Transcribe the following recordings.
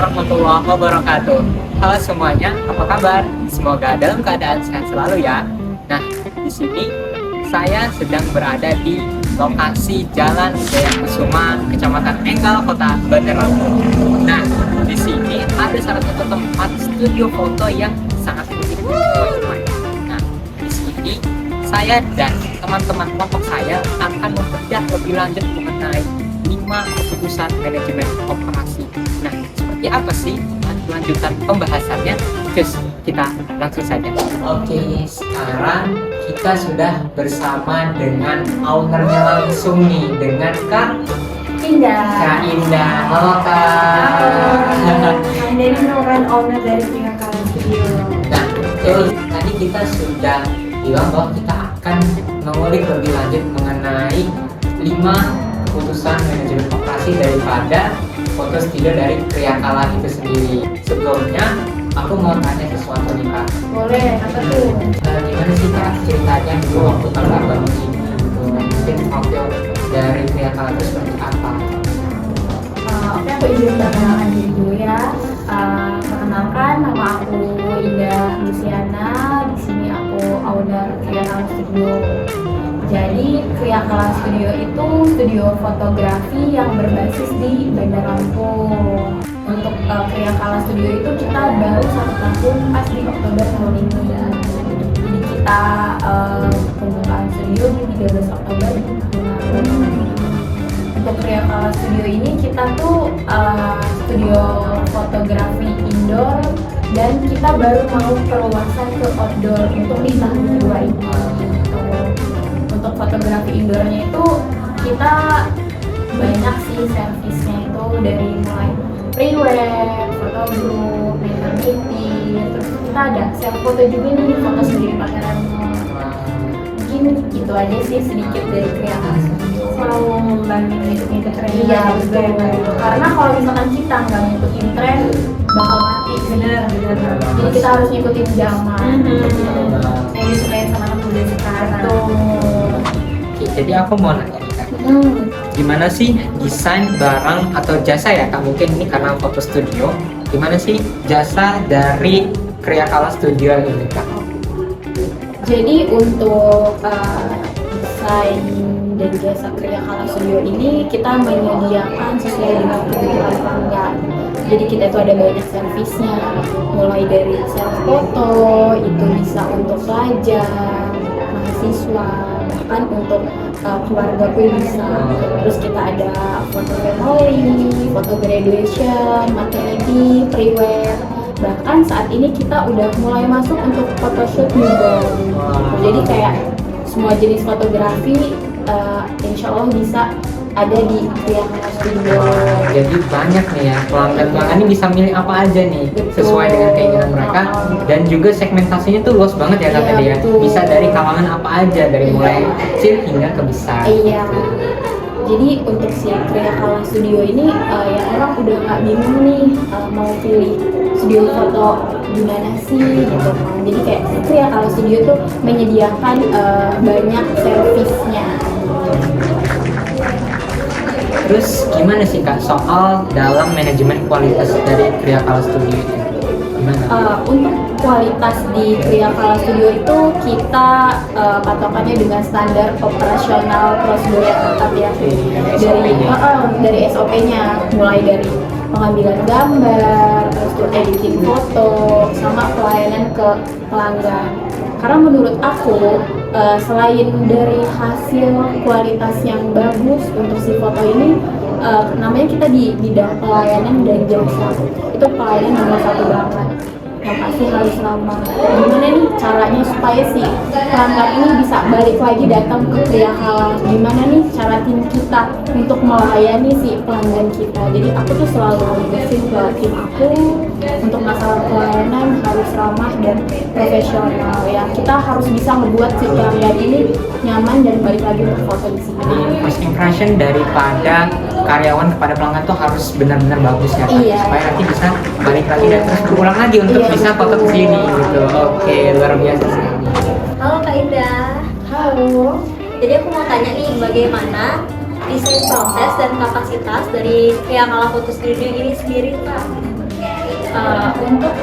warahmatullahi wabarakatuh. Halo semuanya, apa kabar? Semoga dalam keadaan sehat selalu ya. Nah, di sini saya sedang berada di lokasi Jalan Jaya Kusuma, Kecamatan Enggal, Kota Bandar Lampung. Nah, di sini ada salah satu tempat studio foto yang sangat unik buat semuanya. Nah, di sini saya dan teman-teman kelompok saya akan membedah lebih lanjut mengenai 5 keputusan manajemen operasi. Nah, seperti apa sih lanjutan pembahasannya? Terus kita langsung saja. Oke, sekarang kita sudah bersama dengan ownernya langsung nih, dengan Kak Indah. Indah. Halo Kak. Dari Nuran, owner dari Priakala Studio. Nah, terus tadi kita sudah bilang bahwa kita akan mengulik lebih lanjut mengenai 5 keputusan manajemen operasi daripada foto studio dari Priakala itu sendiri. Sebelumnya, aku mau tanya sesuatu nih Kak. Boleh, apa tuh? Gimana sih Kak ceritanya dulu waktu Kakak bangun ini gitu? Mungkin foto dari Priakala itu seperti apa? Oke, aku izin perkenalkan diri dulu ya. Perkenalkan, nama aku Indah Luciana. Di sini aku owner Priakala Studio. Jadi Priakala Studio itu studio fotografi yang berbasis di Bandar Lampung. Untuk Priakala Studio itu kita baru 1 tahun pas di Oktober tahun ini. Jadi kita pembukaan studio di 13 Oktober tahun lalu. Untuk Priakala Studio ini kita tuh studio fotografi indoor dan kita baru mau perluasan ke outdoor untuk di tahun kedua ini. Untuk fotografi indoornya itu kita banyak sih servisnya, itu dari mulai pre-wed, foto group, maternity, terus kita ada self foto juga nih, foto sendiri pakai remote. Mungkin itu aja sih sedikit dari Priakala Studio. Selalu membantu ngikut tren. Iya betul. Karena kalau misalkan kita nggak ngikutin tren bakal mati. Bener. Jadi kita harus ngikutin zaman. Yang disukain sama anak muda sekarang. Oke, jadi aku mau nanya nih Kak. Gimana sih desain barang atau jasa ya Kak? Mungkin ini karena foto studio. Gimana sih jasa dari Priakala Studio ini Kak? Jadi untuk desain dan jasa Priakala Studio ini kita menyediakan sesuai dengan kebutuhan pelanggan. Jadi kita itu ada banyak servisnya, mulai dari self foto, itu bisa untuk pelajar, mahasiswa, bahkan untuk keluarga pun bisa. Terus kita ada foto family, foto graduation, maternity, pre-wed. Bahkan saat ini kita udah mulai masuk untuk photoshoot juga. Jadi kayak semua jenis fotografi insya Allah bisa ada di Priakala Studio. Jadi banyak nih ya, pelanggan ini bisa milih apa aja nih. Betul. Sesuai dengan keinginan mereka. Dan juga segmentasinya tuh luas banget ya Kak Iya, tadi ya. betul. Bisa dari kalangan apa aja, dari mulai kecil hingga ke besar. Iya. Jadi untuk si Priakala Studio ini ya orang udah nggak bingung nih mau pilih studio foto gimana sih gitu kan. Jadi kayak si Priakala Studio tuh menyediakan banyak servisnya. Terus gimana sih Kak soal dalam manajemen kualitas dari Priakala Studio itu? Gimana? Untuk kualitas di Priakala Studio itu kita patokannya dengan standar operasional prosedur yang ketat ya. Dari SOP-nya, mulai dari pengambilan gambar, terus tuh editing foto, sama pelayanan ke pelanggan. Karena menurut aku selain dari hasil kualitas yang bagus untuk si foto ini, namanya kita di bidang pelayanan dan jasa, itu pelayanan nomor 1 banget. Yang pasti harus ramah. Gimana nih caranya supaya si pelanggan ini bisa balik lagi datang ke Priakala? Gimana nih cara tim kita untuk melayani si pelanggan kita? Jadi aku tuh selalu ngesin ke tim aku untuk masalah pelayanan harus ramah dan profesional ya. Kita harus bisa ngebuat si pelanggan ini nyaman dan balik lagi untuk foto di sini. Jadi first impression daripada karyawan kepada pelanggan tuh harus benar-benar bagus ya Kak? Iya. Supaya nanti bisa balik lagi dan terus berulang lagi untuk Iya, bisa foto ke sini gitu. Oke, luar biasa sekali. Halo Kak Indah. Halo. Jadi aku mau tanya nih, bagaimana desain proses dan kapasitas dari Priakala Foto Studio ini sendiri Kak? Untuk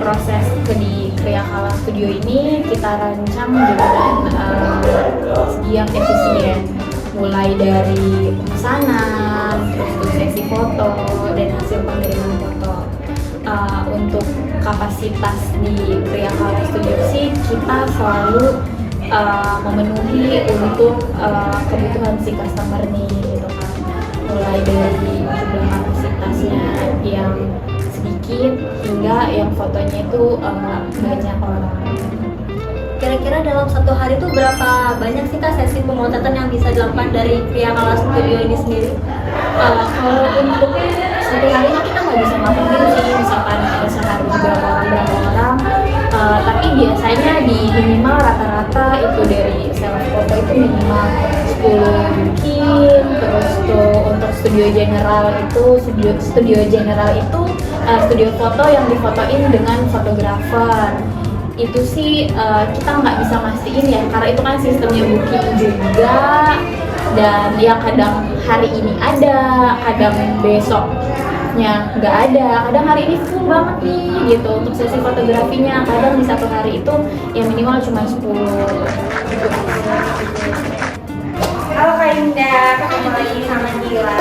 proses di Kriakala Studio ini kita rancang dengan segi yang efisien, mulai dari pemesanan, terus tuh sesi foto dan hasil pengiriman foto. Untuk kapasitas di Kriakala Studio sih kita selalu memenuhi untuk kebutuhan si customer nih gitu kan, mulai dari jumlah kapasitasnya yang sedikit hingga yang fotonya itu banyak orang. Kira-kira dalam satu hari itu berapa banyak sih Kak sesi pemotretan yang bisa dilakukan dari Kriakala Studio ini sendiri? Kalau untuk satu hari kita nggak bisa ngapalin sih, misalkan ada sehari berapa orang, tapi biasanya di minimal rata-rata itu dari self foto itu minimal 10 mungkin. Terus tuh untuk studio general itu studio foto yang difotoin dengan fotografer itu sih kita nggak bisa mastiin ya, karena itu kan sistemnya booking juga, dan ya kadang hari ini ada, kadang besoknya nggak ada, kadang hari ini full banget nih gitu untuk sesi fotografinya. Kadang di satu hari itu ya minimal cuma 10 gitu. Halo Kak Indah, ketemu lagi sama Dila.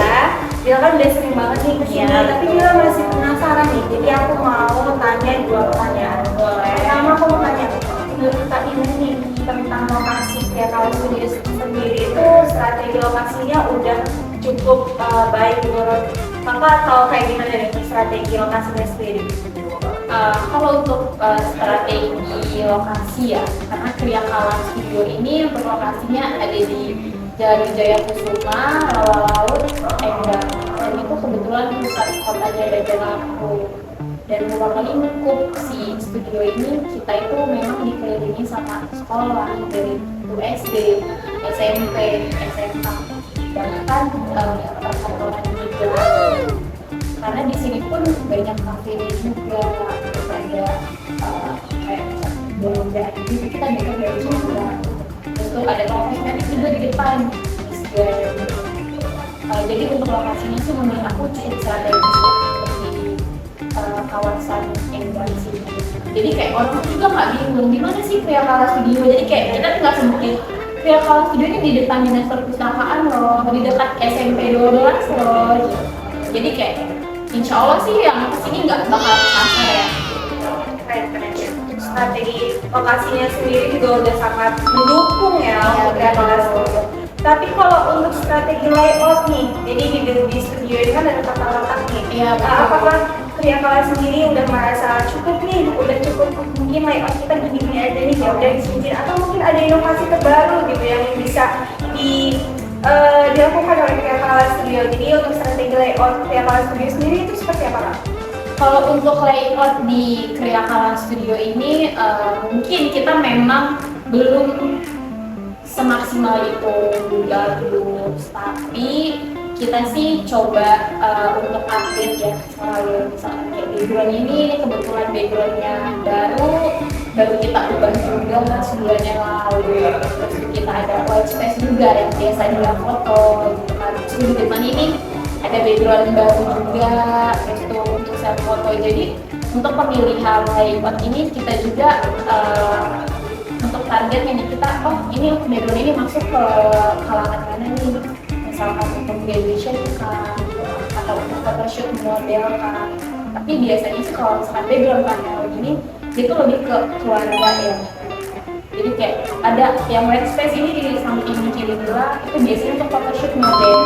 Dila kan udah sering banget nih kesini, tapi Dila masih penasaran nih. Jadi aku mau tanya 2 pertanyaan. Boleh? Pertama aku mau tanya, menurut Kak Indah nih tentang lokasi Kriakala Studio sendiri itu strategi lokasinya udah cukup baik menurut Kakak atau kayak gimana nih strategi lokasinya sendiri? Kalau untuk strategi lokasi ya, karena Kriakala Studio ini untuk lokasinya ada di Jalan Wijaya Kusuma, Rawa Laut, Endang, dan itu kebetulan pusat kotanya Dajalanku. Dan ruang lingkup si studio ini kita itu memang dikelilingi sama sekolah dari SD, SMP, SMA, bahkan perkantoran juga. Karena di sini pun banyak kafe juga, ada kayak belanja gitu, kita dekat dari juga. Terus tuh ada kosmetik juga di depan, jadi untuk lokasinya sih menurut aku cukup strategis di kawasan Endang sini. Jadi kayak orang juga nggak bingung di mana sih Kriakala Studio. Jadi kayak kita nggak sebutin Kriakala Studio ini di depan Dinas Perpustakaan loh, di dekat SMP 12 loh. Jadi kayak insya Allah sih yang kesini nggak bakal kasar ya. Keren ya. Strategi lokasinya sendiri juga udah sangat mendukung ya untuk Kriakala Studio. Tapi kalau untuk strategi layout nih, jadi di studio ini kan ada tata-tata nih. Iya, betul. Apakah Kriakala sendiri udah merasa cukup nih, udah cukup mungkin layout kita gini aja nih, ya udah disini, atau mungkin ada inovasi terbaru gitu yang bisa dilakukan oleh Kriakala Studio. Jadi untuk strategi layout Kriakala Studio sendiri itu seperti apa Kak? Kalau untuk layout di Kriakala Studio ini mungkin kita memang belum semaksimal itu dulu, tapi kita sih coba untuk update ya selalu. Misalkan kayak background ini kebetulan backgroundnya baru kita ubah juga sebulan yang lalu. Terus kita ada white space juga yang biasa dia foto gitu kan. Terus di depan ini ada background baru juga itu untuk self foto. Jadi untuk pemilihan layout ini kita juga untuk targetnya nih, kita ini background ini masuk ke kalangan mana nih, misalkan untuk graduation kan atau untuk photoshoot model kan. Tapi biasanya sih kalau misalkan background panel ini itu lebih ke keluarga ya. Jadi kayak ada yang white space ini di samping kiri Dila, itu biasanya untuk photoshoot model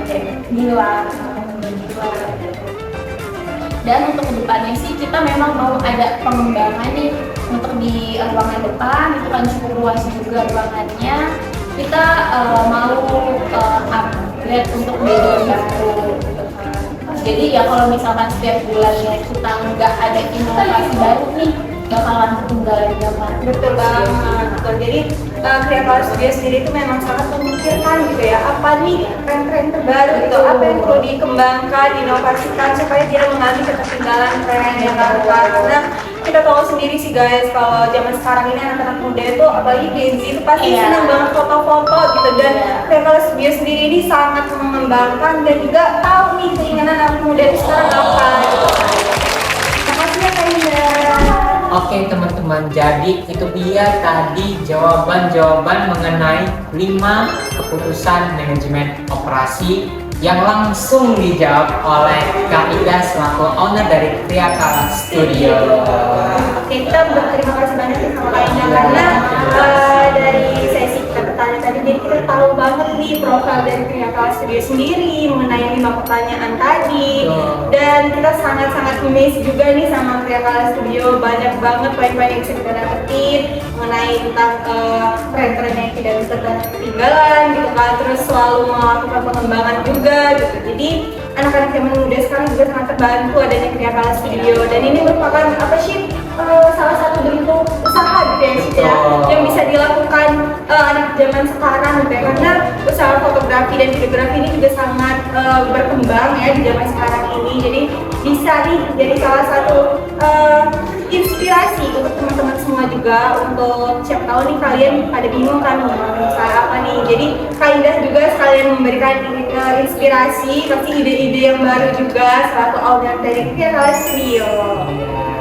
kayak Dila. Dan untuk kedepannya sih kita memang mau ada pengembangan nih untuk di ruangan depan, itu kan cukup luas juga ruangannya. Kita mau upgrade untuk background baru gitu kan. Jadi ya kalau misalkan setiap bulannya kita nggak ada inovasi baru nih, bakalan ketinggalan zaman. Betul banget. Betul. Jadi Kriakala Studio sendiri itu memang sangat memikirkan gitu ya, apa nih tren-tren terbaru gitu, apa yang perlu dikembangkan, diinovasikan supaya tidak mengalami ketertinggalan tren yang baru. Karena kita tahu sendiri sih guys, kalau zaman sekarang ini anak-anak muda itu apalagi Gen Z itu pasti senang banget foto-foto gitu, dan Kriakala Studio sendiri ini sangat mengembangkan dan juga tahu nih keinginan anak muda itu sekarang apa gitu. Nah, teman-teman. Jadi itu dia tadi jawaban-jawaban mengenai 5 keputusan manajemen operasi yang langsung dijawab oleh Kak Ida selaku owner dari Kriakala Studio. Oke, kita berterima kasih banyak nih sama Kak Ina karena dari sesi kita bertanya tadi, jadi kita tahu banget nih profil dari Kriakala Studio sendiri mengenai 5 pertanyaan tadi. Dan kita sangat-sangat amazed juga nih sama Kriakala Studio, banyak banget poin-poin yang bisa kita dapetin mengenai tentang tren-tren yang tidak bisa ketinggalan gitu kan, terus selalu melakukan pengembangan juga gitu. Jadi anak-anak zaman muda sekarang juga sangat terbantu adanya Kriakala Studio, dan ini merupakan apa sih salah satu bentuk usaha gitu ya Sih, ya, yang bisa dilakukan anak zaman sekarang gitu ya, karena usaha fotografi dan videografi ini juga sangat berkembang ya di zaman sekarang ini. Jadi bisa nih jadi salah satu inspirasi untuk teman-teman semua juga, untuk siapa tahu nih kalian pada bingung kan mau usaha apa nih. Jadi Kak Indah juga sekalian memberikan inspirasi, pasti ide-ide yang baru juga selaku owner dari Kriakala Studio.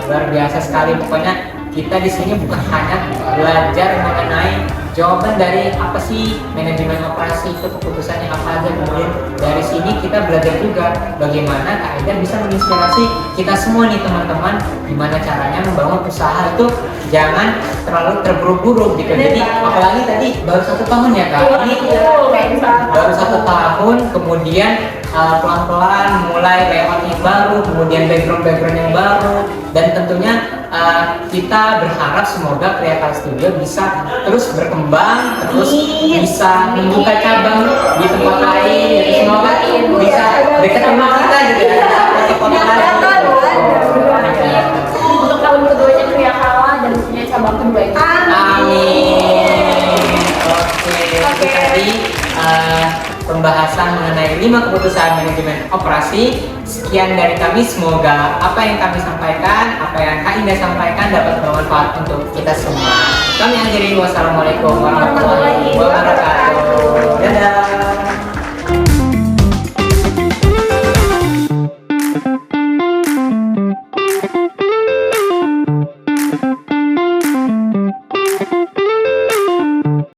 Luar biasa sekali, pokoknya kita di sini bukan hanya belajar mengenai jawaban dari apa sih manajemen operasi itu, keputusannya apa aja, kemudian dari sini kita belajar juga bagaimana Kak Ida bisa menginspirasi kita semua nih teman-teman, gimana caranya membangun usaha itu jangan terlalu terburu-buru gitu. Jadi apalagi tadi baru 1 tahun ya Kak, ini baru 1 tahun, kemudian pelan-pelan mulai layout yang baru, kemudian background yang baru, dan tentunya kita berharap semoga Kriakala Studio bisa terus berkembang, terus bisa membuka cabang di tempat lain, jadi semoga bisa dekat sama kita gitu ya, di kota lain. Untuk tahun keduanya Kriakala dan punya cabang kedua itu. Amin. Oke, tadi pembahasan mengenai 5 keputusan manajemen operasi. Sekian dari kami, semoga apa yang kami sampaikan, apa yang Kak Indah sampaikan dapat bermanfaat untuk kita semua. Kami akhiri, wassalamualaikum warahmatullahi wabarakatuh.